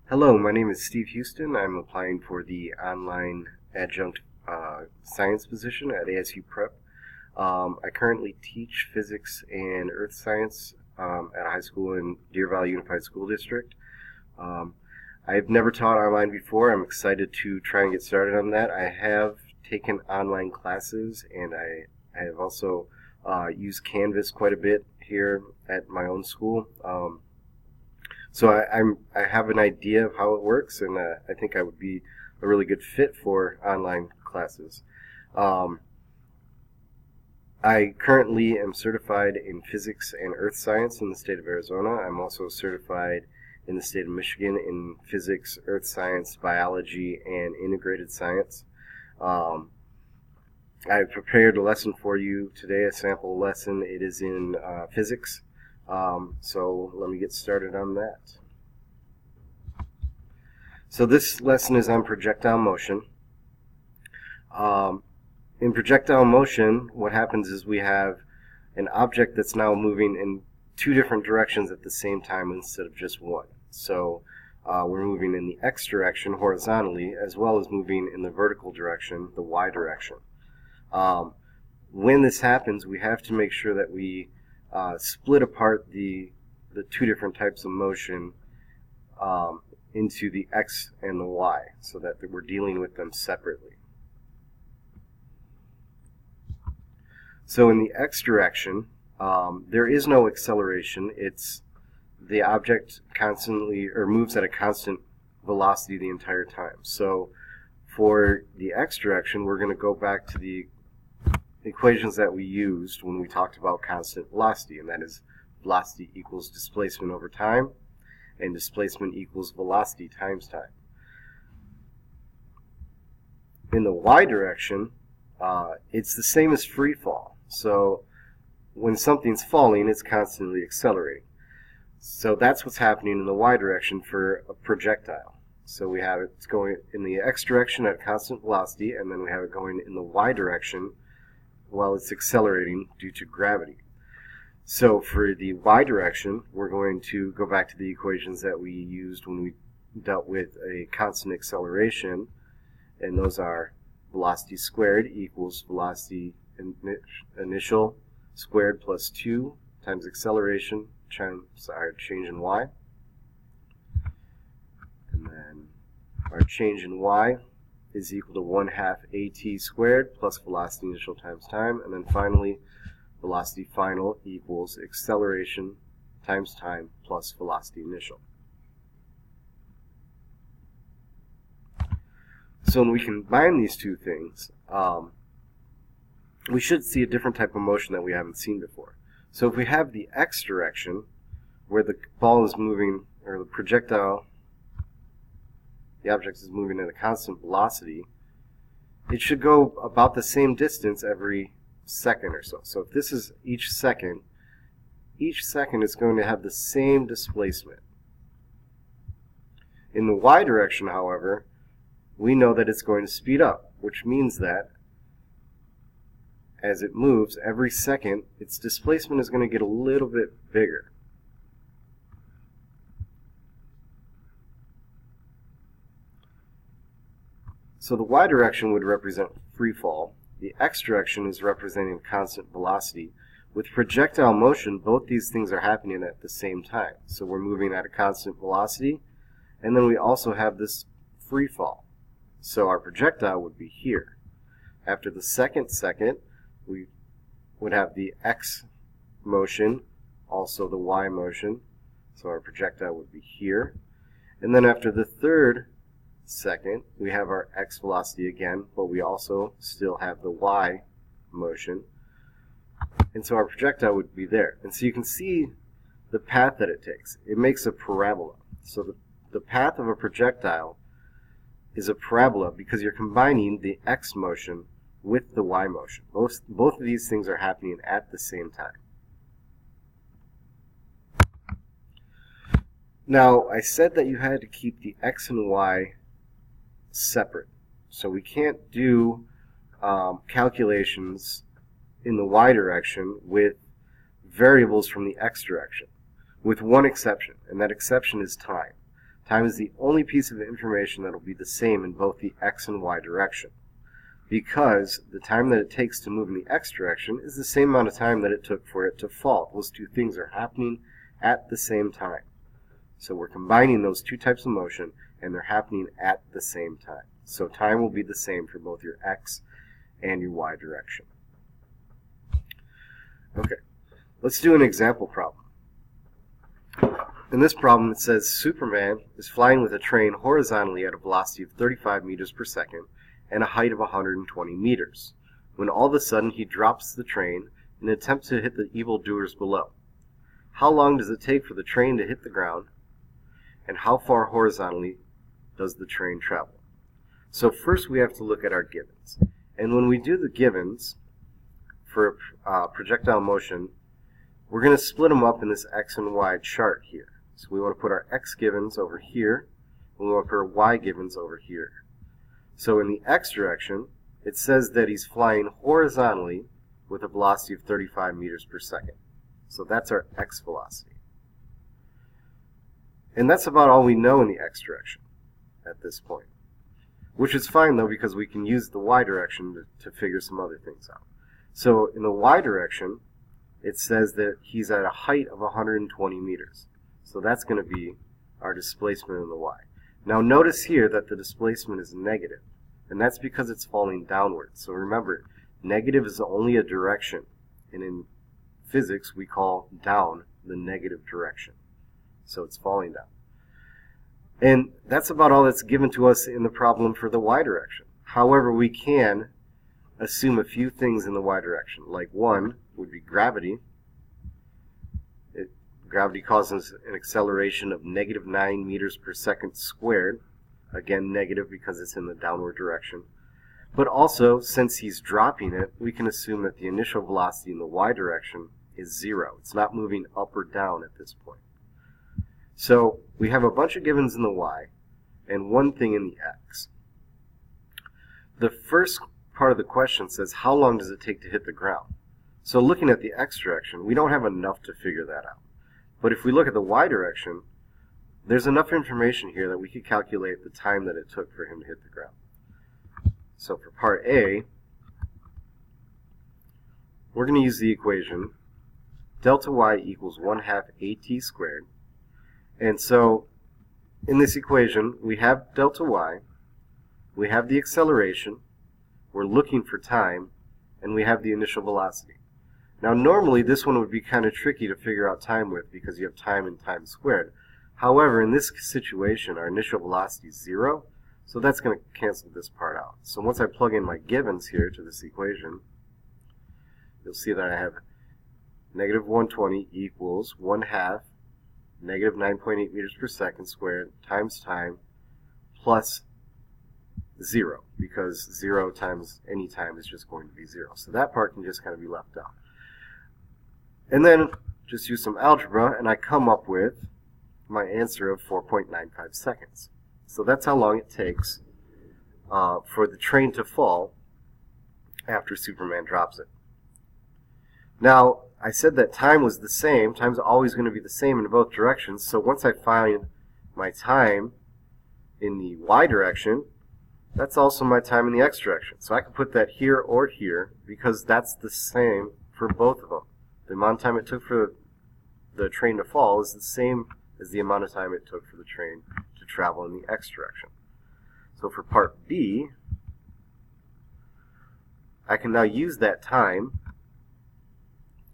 Hello, my name is Steve Houston. I'm applying for the online adjunct science position at ASU Prep. I currently teach physics and earth science at a high school in Deer Valley Unified School District. Um, I've never taught online before. I'm excited to try and get started on that. I have taken online classes, and I have also used Canvas quite a bit here at my own school. So I have an idea of how it works, and I think I would be a really good fit for online classes. Um, I currently am certified in physics and earth science in the state of Arizona. I'm also certified in the state of Michigan in physics, earth science, biology, and integrated science. Um, I've prepared a lesson for you today, a sample lesson. It is in physics. So let me get started on that. So this lesson is on projectile motion. In projectile motion, what happens is we have an object that's now moving in two different directions at the same time instead of just one. So we're moving in the x direction horizontally, as well as moving in the vertical direction, the y direction. When this happens, we have to make sure that we split apart the two different types of motion into the x and the y, so that we're dealing with them separately. So in the x direction, there is no acceleration. It's the object constantly or moves at a constant velocity the entire time. So for the x direction, we're going to go back to the equations that we used when we talked about constant velocity, and that is velocity equals displacement over time, and displacement equals velocity times time. In the y direction, it's the same as free fall. So when something's falling, it's constantly accelerating. So that's what's happening in the y direction for a projectile. So we have it going in the x direction at constant velocity, and then we have it going in the y direction while it's accelerating due to gravity. So for the y direction, we're going to go back to the equations that we used when we dealt with a constant acceleration, and those are velocity squared equals velocity initial squared plus 2 times acceleration times our change in y. And then our change in y is equal to 1/2 at squared plus velocity initial times time. And then finally, velocity final equals acceleration times time plus velocity initial. So when we combine these two things, we should see a different type of motion that we haven't seen before. So if we have the x direction, where the ball is moving, or the projectile, the object is moving at a constant velocity, it should go about the same distance every second or so. So if this is each second is going to have the same displacement. In the y direction, however, we know that it's going to speed up, which means that as it moves every second, its displacement is going to get a little bit bigger. So the y direction would represent free fall. The x direction is representing constant velocity. With projectile motion, both these things are happening at the same time. So we're moving at a constant velocity, and then we also have this free fall. So our projectile would be here. After the second, we would have the x motion, also the y motion. So our projectile would be here. And then after the third second, we have our x velocity again, but we also still have the y motion. And so our projectile would be there. And so you can see the path that it takes. It makes a parabola. So the path of a projectile is a parabola because you're combining the x motion with the y motion. Both of these things are happening at the same time. Now, I said that you had to keep the x and y separate. So we can't do calculations in the y direction with variables from the x direction, with one exception, and that exception is time. Time is the only piece of information that will be the same in both the x and y direction, because the time that it takes to move in the x direction is the same amount of time that it took for it to fall. Those two things are happening at the same time. So we're combining those two types of motion, and they're happening at the same time. So time will be the same for both your x and your y direction. Okay, let's do an example problem. In this problem, it says Superman is flying with a train horizontally at a velocity of 35 meters per second and a height of 120 meters, when all of a sudden he drops the train in an attempt to hit the evildoers below. How long does it take for the train to hit the ground, and how far horizontally does the train travel? So first we have to look at our givens. And when we do the givens for projectile motion, we're going to split them up in this x and y chart here. So we want to put our x givens over here, and we want to put our y givens over here. So in the x direction, it says that he's flying horizontally with a velocity of 35 meters per second. So that's our x velocity. And that's about all we know in the x direction at this point. Which is fine though, because we can use the y direction to figure some other things out. So in the y direction, it says that he's at a height of 120 meters. So that's going to be our displacement in the y. Now notice here that the displacement is negative, and that's because it's falling downward. So remember, negative is only a direction, and in physics we call down the negative direction. So it's falling down. And that's about all that's given to us in the problem for the y direction. However, we can assume a few things in the y direction. Like one would be gravity. Gravity causes an acceleration of negative 9 meters per second squared. Again, negative because it's in the downward direction. But also, since he's dropping it, we can assume that the initial velocity in the y direction is 0. It's not moving up or down at this point. So we have a bunch of givens in the y and one thing in the x. The first part of the question says, how long does it take to hit the ground? So looking at the x direction, we don't have enough to figure that out. But if we look at the y direction, there's enough information here that we could calculate the time that it took for him to hit the ground. So for part A, we're going to use the equation delta y equals 1/2 at squared. And so in this equation, we have delta y, we have the acceleration, we're looking for time, and we have the initial velocity. Now normally this one would be kind of tricky to figure out time with because you have time and time squared. However, in this situation, our initial velocity is 0, so that's going to cancel this part out. So once I plug in my givens here to this equation, you'll see that I have negative 120 equals 1/2 negative 9.8 meters per second squared times time plus 0, because 0 times any time is just going to be 0. So that part can just kind of be left out. And then just use some algebra, and I come up with my answer of 4.95 seconds. So that's how long it takes for the train to fall after Superman drops it. Now, I said that time was the same. Time's always going to be the same in both directions. So once I find my time in the y direction, that's also my time in the x direction. So I can put that here or here because that's the same for both of them. The amount of time it took for the train to fall is the same as the amount of time it took for the train to travel in the x direction. So for part B, I can now use that time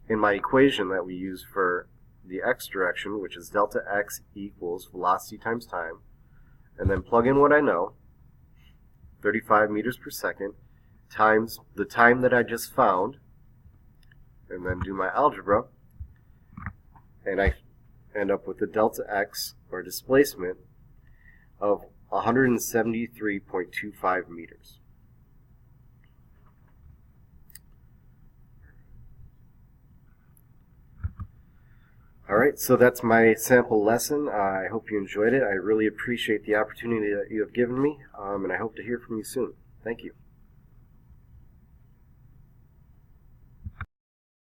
in my equation that we use for the x direction, which is delta x equals velocity times time, and then plug in what I know, 35 meters per second, times the time that I just found, and then do my algebra, and I end up with the delta x, or displacement, of 173.25 meters. Alright, so that's my sample lesson. I hope you enjoyed it. I really appreciate the opportunity that you have given me, and I hope to hear from you soon. Thank you.